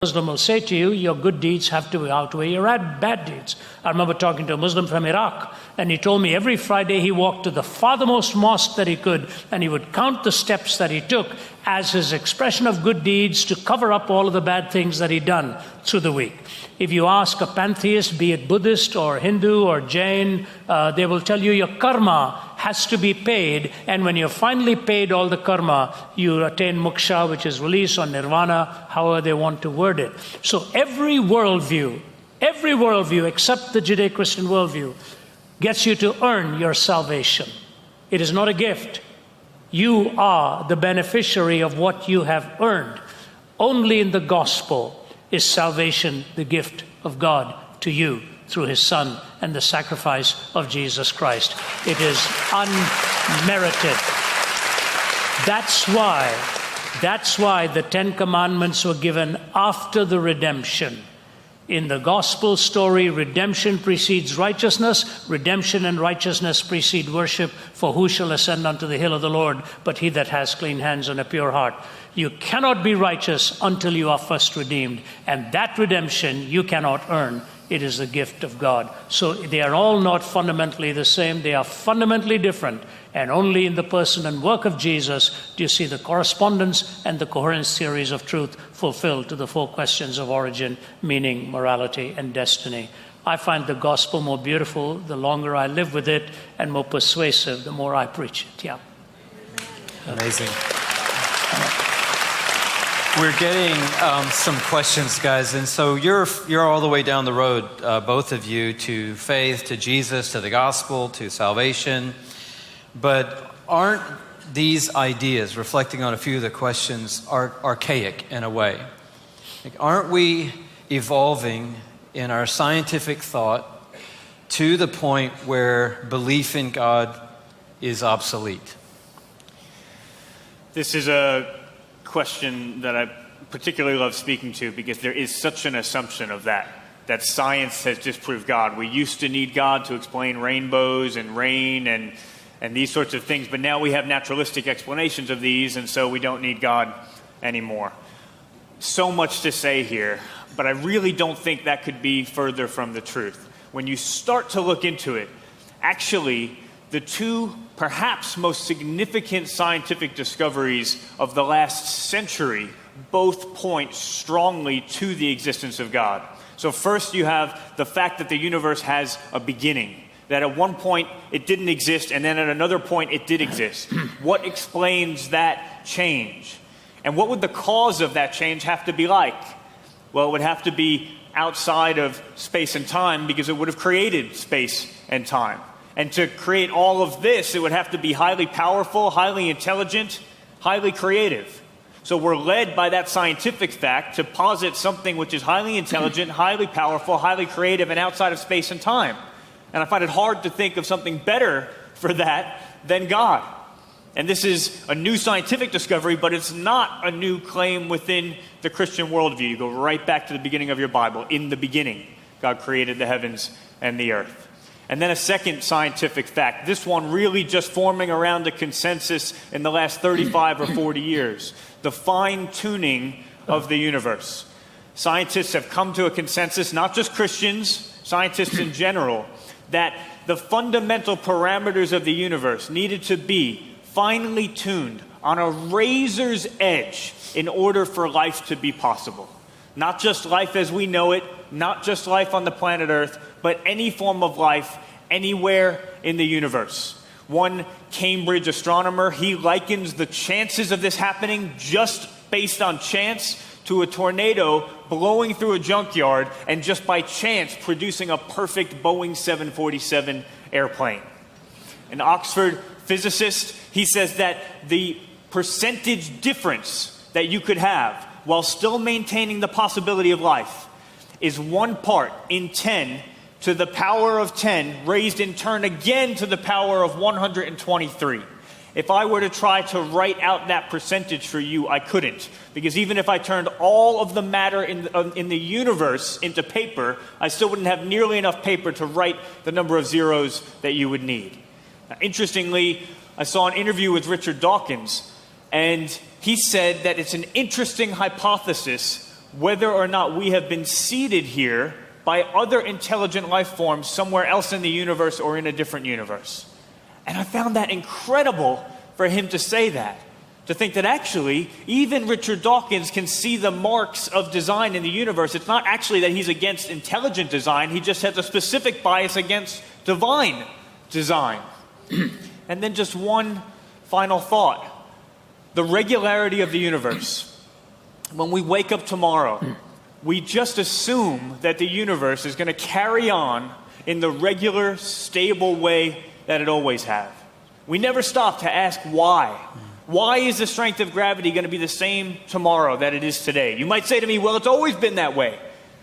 Muslim will say to you, your good deeds have to outweigh your bad deeds. I remember talking to a Muslim from Iraq, and he told me every Friday he walked to the farthermost mosque that he could, and he would count the steps that he took as his expression of good deeds to cover up all of the bad things that he'd done through the week. If you ask a pantheist, be it Buddhist or Hindu or Jain, they will tell you your karma has to be paid, and when you're finally paid all the karma, you attain moksha, which is release, or nirvana, however they want to word it. So every worldview except the Judeo-Christian worldview gets you to earn your salvation. It is not a gift. You are the beneficiary of what you have earned. Only in the gospel is salvation the gift of God to you through his Son and the sacrifice of Jesus Christ. It is unmerited. That's why the Ten Commandments were given after the redemption. In the gospel story, redemption precedes righteousness. Redemption and righteousness precede worship. For who shall ascend unto the hill of the Lord but he that has clean hands and a pure heart? You cannot be righteous until you are first redeemed. And that redemption you cannot earn. It is the gift of God. So they are all not fundamentally the same. They are fundamentally different. And only in the person and work of Jesus do you see the correspondence and the coherence theories of truth fulfilled to the four questions of origin, meaning, morality, and destiny. I find the gospel more beautiful the longer I live with it, and more persuasive the more I preach it. Yeah. Amazing. We're getting some questions, guys, and so you're all the way down the road, both of you, to faith, to Jesus, to the gospel, to salvation. But aren't these ideas, reflecting on a few of the questions, archaic in a way? Like, aren't we evolving in our scientific thought to the point where belief in God is obsolete? This is a question that I particularly love speaking to, because there is such an assumption of that science has disproved God. We used to need God to explain rainbows and rain and these sorts of things, but now we have naturalistic explanations of these, and so we don't need God anymore. So much to say here, but I really don't think that could be further from the truth. When you start to look into it, actually, the two perhaps most significant scientific discoveries of the last century both point strongly to the existence of God. So first you have the fact that the universe has a beginning, that at one point it didn't exist, and then at another point it did exist. What explains that change? And what would the cause of that change have to be like? Well, it would have to be outside of space and time, because it would have created space and time. And to create all of this, it would have to be highly powerful, highly intelligent, highly creative. So we're led by that scientific fact to posit something which is highly intelligent, highly powerful, highly creative, and outside of space and time. And I find it hard to think of something better for that than God. And this is a new scientific discovery, but it's not a new claim within the Christian worldview. You go right back to the beginning of your Bible. In the beginning, God created the heavens and the earth. And then a second scientific fact, this one really just forming around a consensus in the last 35 or 40 years, the fine-tuning of the universe. Scientists have come to a consensus, not just Christians, scientists in general, that the fundamental parameters of the universe needed to be finely tuned on a razor's edge in order for life to be possible. Not just life as we know it, not just life on the planet Earth, but any form of life anywhere in the universe. One Cambridge astronomer, he likens the chances of this happening just based on chance to a tornado blowing through a junkyard and just by chance producing a perfect Boeing 747 airplane. An Oxford physicist, he says that the percentage difference that you could have while still maintaining the possibility of life is 1 part in 10 to the power of 10, raised in turn again to the power of 123. If I were to try to write out that percentage for you, I couldn't. Because even if I turned all of the matter in the universe into paper, I still wouldn't have nearly enough paper to write the number of zeros that you would need. Now, interestingly, I saw an interview with Richard Dawkins, and he said that it's an interesting hypothesis whether or not we have been seeded here by other intelligent life forms somewhere else in the universe or in a different universe. And I found that incredible for him to say that. To think that actually, even Richard Dawkins can see the marks of design in the universe. It's not actually that he's against intelligent design. He just has a specific bias against divine design. And then just one final thought. The regularity of the universe. When we wake up tomorrow, we just assume that the universe is going to carry on in the regular, stable way that it always has. We never stop to ask why. Why is the strength of gravity going to be the same tomorrow that it is today? You might say to me, well, it's always been that way.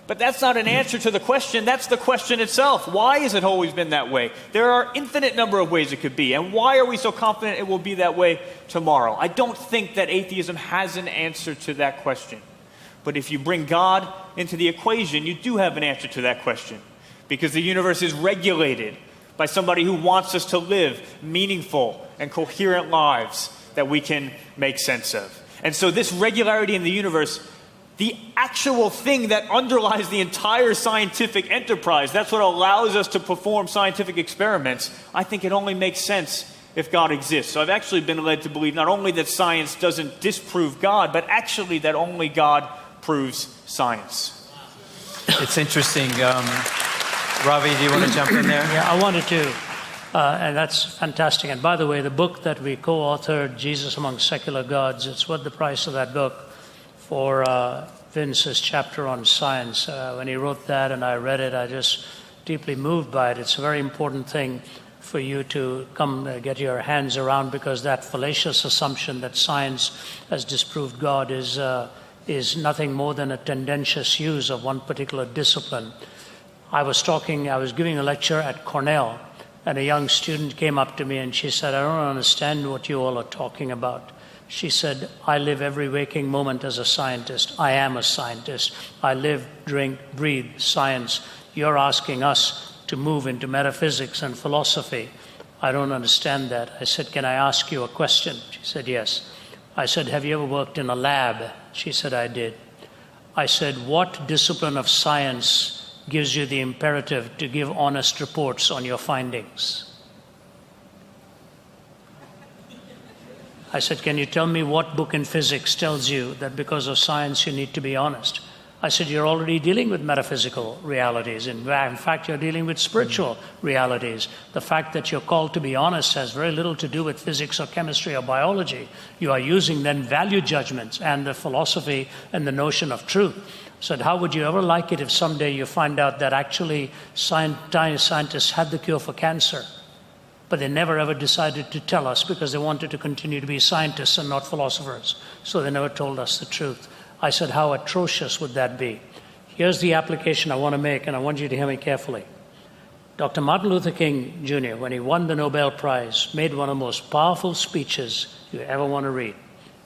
But that's not an answer to the question. That's the question itself. Why has it always been that way? There are infinite number of ways it could be. And why are we so confident it will be that way tomorrow? I don't think that atheism has an answer to that question. But if you bring God into the equation, you do have an answer to that question. Because the universe is regulated by somebody who wants us to live meaningful and coherent lives that we can make sense of. And so this regularity in the universe, the actual thing that underlies the entire scientific enterprise, that's what allows us to perform scientific experiments, I think it only makes sense if God exists. So I've actually been led to believe not only that science doesn't disprove God, but actually that only God proves science. It's interesting. Ravi, do you want to jump in there? Yeah, I wanted to. And that's fantastic. And by the way, the book that we co-authored, Jesus Among Secular Gods, it's worth the price of that book for Vince's chapter on science. When he wrote that and I read it, I just deeply moved by it. It's a very important thing for you to come get your hands around, because that fallacious assumption that science has disproved God is nothing more than a tendentious use of one particular discipline. I was giving a lecture at Cornell, and a young student came up to me and she said, I don't understand what you all are talking about. She said, I live every waking moment as a scientist. I am a scientist. I live, drink, breathe science. You're asking us to move into metaphysics and philosophy. I don't understand that. I said, can I ask you a question? She said, yes. I said, have you ever worked in a lab? She said, I did. I said, what discipline of science gives you the imperative to give honest reports on your findings? I said, can you tell me what book in physics tells you that because of science you need to be honest? I said, you're already dealing with metaphysical realities. In fact, you're dealing with spiritual realities. The fact that you're called to be honest has very little to do with physics or chemistry or biology. You are using then value judgments and the philosophy and the notion of truth. I said, how would you ever like it if someday you find out that actually scientists had the cure for cancer, but they never ever decided to tell us because they wanted to continue to be scientists and not philosophers. So they never told us the truth. I said, how atrocious would that be? Here's the application I want to make, and I want you to hear me carefully. Dr. Martin Luther King Jr., when he won the Nobel Prize, made one of the most powerful speeches you ever want to read.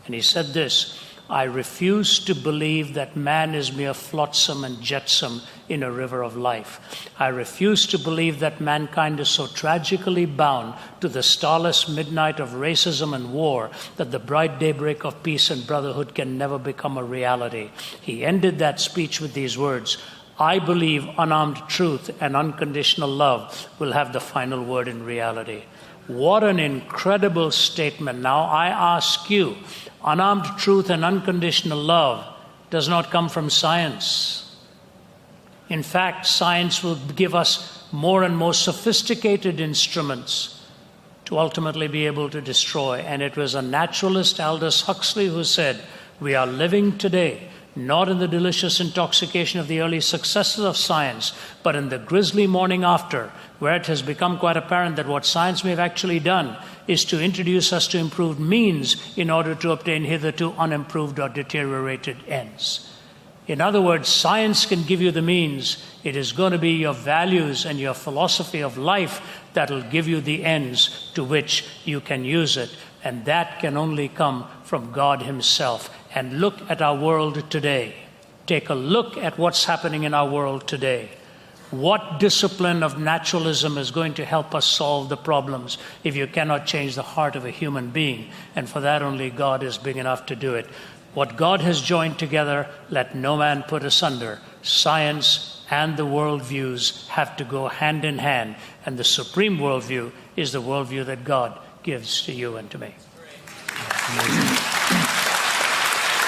And he said this, I refuse to believe that man is mere flotsam and jetsam in a river of life. I refuse to believe that mankind is so tragically bound to the starless midnight of racism and war that the bright daybreak of peace and brotherhood can never become a reality. He ended that speech with these words, I believe unarmed truth and unconditional love will have the final word in reality. What an incredible statement. Now I ask you, unarmed truth and unconditional love does not come from science. In fact, science will give us more and more sophisticated instruments to ultimately be able to destroy. And it was a naturalist, Aldous Huxley, who said, we are living today not in the delicious intoxication of the early successes of science, but in the grisly morning after, where it has become quite apparent that what science may have actually done is to introduce us to improved means in order to obtain hitherto unimproved or deteriorated ends. In other words, science can give you the means. It is going to be your values and your philosophy of life that will give you the ends to which you can use it. And that can only come from God Himself. And look at our world today. Take a look at what's happening in our world today. What discipline of naturalism is going to help us solve the problems if you cannot change the heart of a human being? And for that only God is big enough to do it. What God has joined together, let no man put asunder. Science and the worldviews have to go hand in hand, and the supreme worldview is the worldview that God gives to you and to me.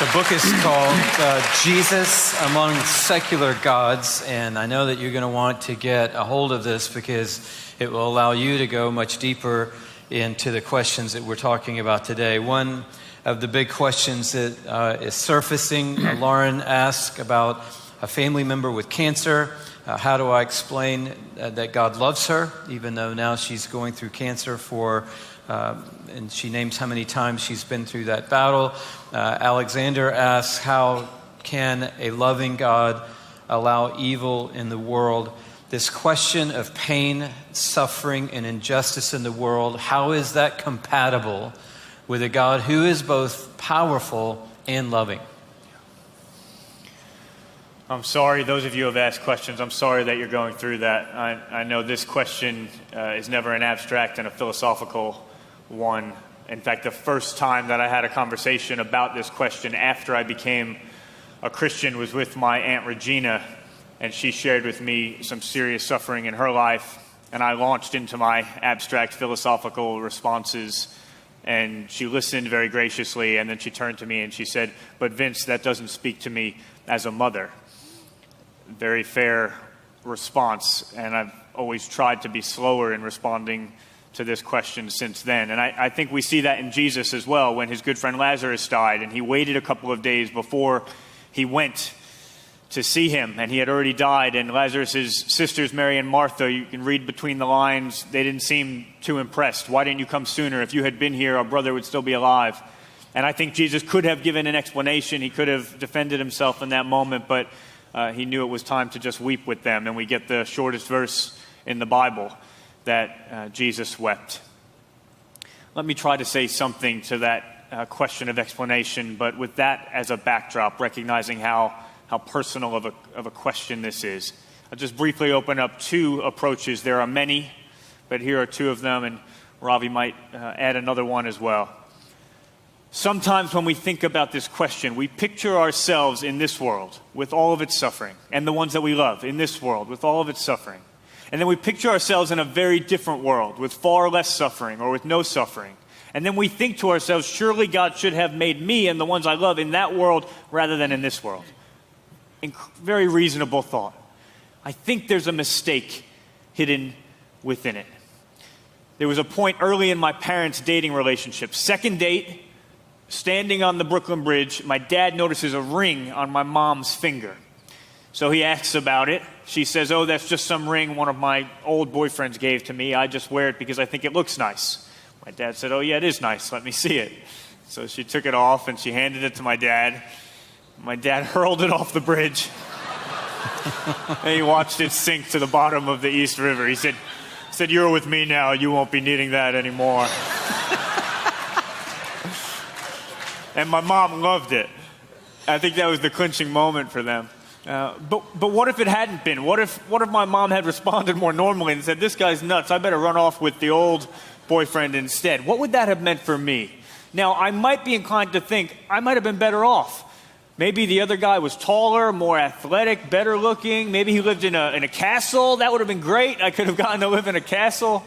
The book is called Jesus Among Secular Gods, and I know that you're going to want to get a hold of this because it will allow you to go much deeper into the questions that we're talking about today. One of the big questions that is surfacing, Lauren asked about a family member with cancer. How do I explain that God loves her, even though now she's going through cancer and she names how many times she's been through that battle. Alexander asks, how can a loving God allow evil in the world? This question of pain, suffering, and injustice in the world, how is that compatible with a God who is both powerful and loving? I'm sorry, those of you who have asked questions, I'm sorry that you're going through that. I know this question is never an abstract and a philosophical one. In fact, the first time that I had a conversation about this question after I became a Christian was with my Aunt Regina, and she shared with me some serious suffering in her life, and I launched into my abstract philosophical responses, and she listened very graciously, and then she turned to me and she said, "But Vince, that doesn't speak to me as a mother." Very fair response, and I've always tried to be slower in responding to this question since then. And I think we see that in Jesus as well, when his good friend Lazarus died, and he waited a couple of days before he went to see him, and he had already died, and Lazarus' sisters, Mary and Martha, you can read between the lines, they didn't seem too impressed. "Why didn't you come sooner? If you had been here, our brother would still be alive." And I think Jesus could have given an explanation. He could have defended himself in that moment, but he knew it was time to just weep with them. And we get the shortest verse in the Bible, that Jesus wept. Let me try to say something to that question of explanation, but with that as a backdrop, recognizing how personal of a question this is. I'll just briefly open up two approaches. There are many, but here are two of them, and Ravi might add another one as well. Sometimes when we think about this question, we picture ourselves in this world with all of its suffering, and the ones that we love in this world with all of its suffering. And then we picture ourselves in a very different world with far less suffering or with no suffering. And then we think to ourselves, surely God should have made me and the ones I love in that world rather than in this world. Very reasonable thought. I think there's a mistake hidden within it. There was a point early in my parents' dating relationship. Second date, standing on the Brooklyn Bridge, my dad notices a ring on my mom's finger. So he asks about it. She says, "Oh, that's just some ring one of my old boyfriends gave to me. I just wear it because I think it looks nice." My dad said, "Oh, yeah, it is nice. Let me see it." So she took it off and she handed it to my dad. My dad hurled it off the bridge. And he watched it sink to the bottom of the East River. He said, "You're with me now. You won't be needing that anymore." And my mom loved it. I think that was the clinching moment for them. But what if it hadn't been? What if my mom had responded more normally and said, "This guy's nuts. I better run off with the old boyfriend instead"? What would that have meant for me? Now, I might be inclined to think I might have been better off. Maybe the other guy was taller, more athletic, better looking. Maybe he lived in a castle. That would have been great. I could have gotten to live in a castle.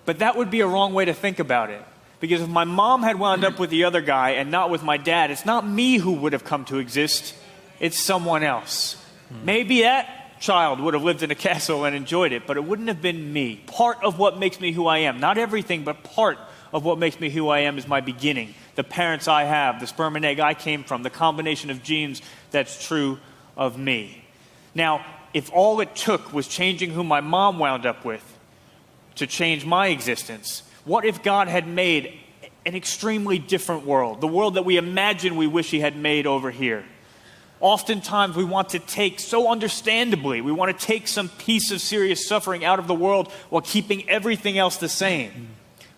But that would be a wrong way to think about it. Because if my mom had wound up with the other guy and not with my dad, it's not me who would have come to exist. It's someone else. Maybe that child would have lived in a castle and enjoyed it, but it wouldn't have been me. Part of what makes me who I am, not everything, but part of what makes me who I am is my beginning. The parents I have, the sperm and egg I came from, the combination of genes that's true of me. Now, if all it took was changing who my mom wound up with to change my existence, what if God had made an extremely different world, the world that we imagine we wish he had made over here? Oftentimes we want to take, so understandably, we want to take some piece of serious suffering out of the world while keeping everything else the same.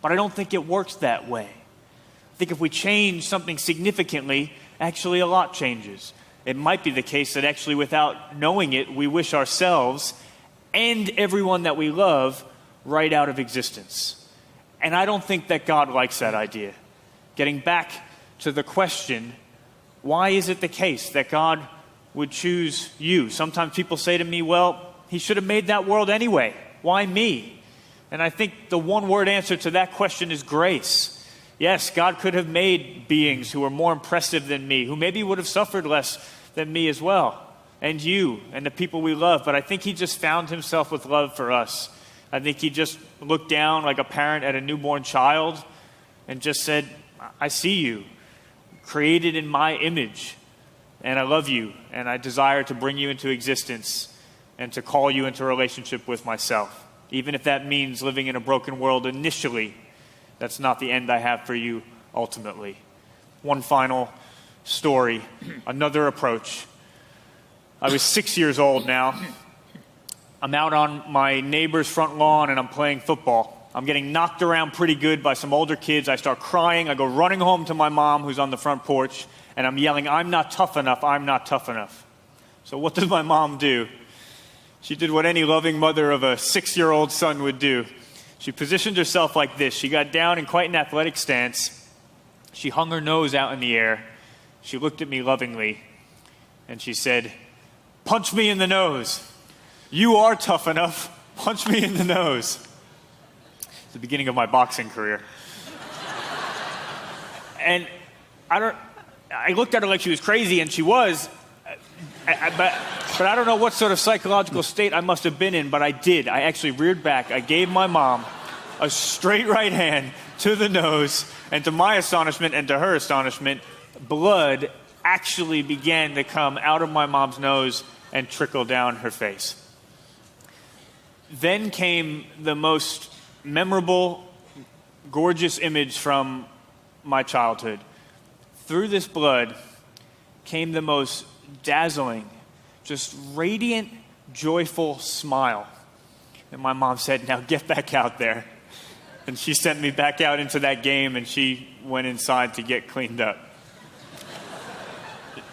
But I don't think it works that way. I think if we change something significantly, actually a lot changes. It might be the case that actually without knowing it, we wish ourselves and everyone that we love right out of existence. And I don't think that God likes that idea. Getting back to the question, Why is it the case that God would choose you? Sometimes people say to me, well, he should have made that world anyway. Why me? And I think the one-word answer to that question is grace. Yes, God could have made beings who were more impressive than me, who maybe would have suffered less than me as well, and you, and the people we love. But I think he just found himself with love for us. I think he just looked down like a parent at a newborn child and just said, I see you, created in my image, and I love you, and I desire to bring you into existence and to call you into a relationship with myself. Even if that means living in a broken world initially, that's not the end I have for you ultimately. One final story, another approach. I was 6 years old now. I'm out on my neighbor's front lawn and I'm playing football. I'm getting knocked around pretty good by some older kids. I start crying. I go running home to my mom who's on the front porch and I'm yelling, I'm not tough enough, I'm not tough enough. So what does my mom do? She did what any loving mother of a 6-year-old son would do. She positioned herself like this. She got down in quite an athletic stance. She hung her nose out in the air. She looked at me lovingly and she said, punch me in the nose. You are tough enough. Punch me in the nose. It's the beginning of my boxing career. And I looked at her like she was crazy, and she was. But I don't know what sort of psychological state I must have been in, but I did. I actually reared back. I gave my mom a straight right hand to the nose, and to my astonishment and to her astonishment, blood actually began to come out of my mom's nose and trickle down her face. Then came the most memorable, gorgeous image from my childhood. Through this blood came the most dazzling, just radiant, joyful smile. And my mom said, now get back out there. And she sent me back out into that game, and she went inside to get cleaned up.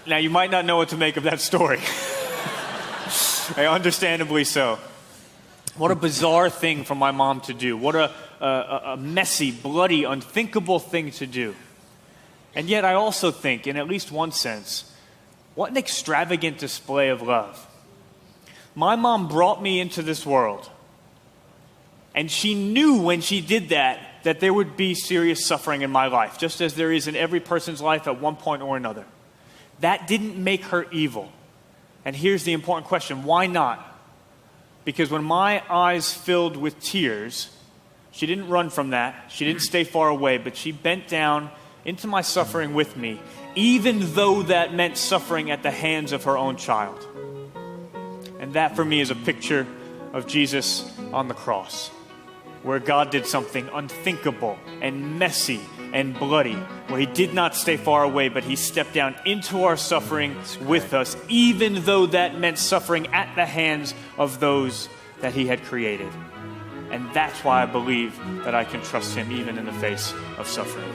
Now, you might not know what to make of that story. Understandably so. What a bizarre thing for my mom to do. What a messy, bloody, unthinkable thing to do. And yet I also think, in at least one sense, what an extravagant display of love. My mom brought me into this world, and she knew when she did that there would be serious suffering in my life, just as there is in every person's life at one point or another. That didn't make her evil. And here's the important question, why not? Because when my eyes filled with tears, she didn't run from that, she didn't stay far away, but she bent down into my suffering with me, even though that meant suffering at the hands of her own child. And that for me is a picture of Jesus on the cross, where God did something unthinkable and messy and bloody, where he did not stay far away, but he stepped down into our suffering with us, even though that meant suffering at the hands of those that he had created. And that's why I believe that I can trust him even in the face of suffering.